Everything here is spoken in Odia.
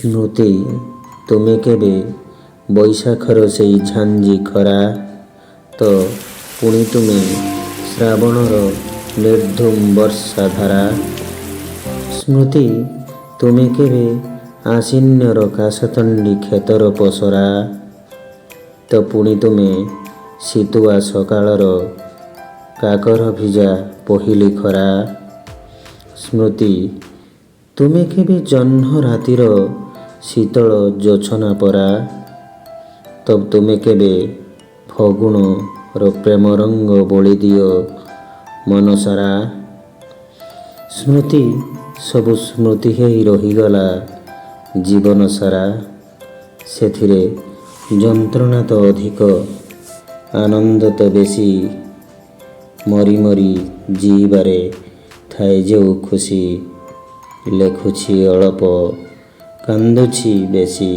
ସ୍ମୃତି ତୁମେ କେବେ ବୈଶାଖର ସେଇ ଝାଞ୍ଜି ଖରା ତ ପୁଣି ତୁମେ ଶ୍ରାବଣର ନିର୍ଧୂମ ବର୍ଷା ଧାରା। ସ୍ମୃତି ତୁମେ କେବେ ଆଶ୍ୱିନ୍ୟର କାଶତଣ୍ଡି କ୍ଷେତର ପସରା ତ ପୁଣି ତୁମେ ଶୀତୁଆ ସକାଳର କାକର ଭିଜା ପହିଲି ଖରା। ସ୍ମୃତି ତୁମେ କେବେ ଜହ୍ନ ରାତିର ଶୀତଳ ଜୋଛନା ପରା ତ ତୁମେ କେବେ ଫଗୁଣର ପ୍ରେମ ରଙ୍ଗ ବୋଳିଦିଅ ମନସାରା। ସ୍ମୃତି ସବୁ ସ୍ମୃତି ହେଇ ରହିଗଲା ଜୀବନ ସାରା, ସେଥିରେ ଯନ୍ତ୍ରଣା ତ ଅଧିକ ଆନନ୍ଦ ତ ବେଶୀ, ମରି ମରି ଜୀଇବାରେ ଥାଏ ଯେଉଁ ଖୁସି। ଲେଖୁଛି ଅଳପ କାନ୍ଦୁଛି ବେଶୀ।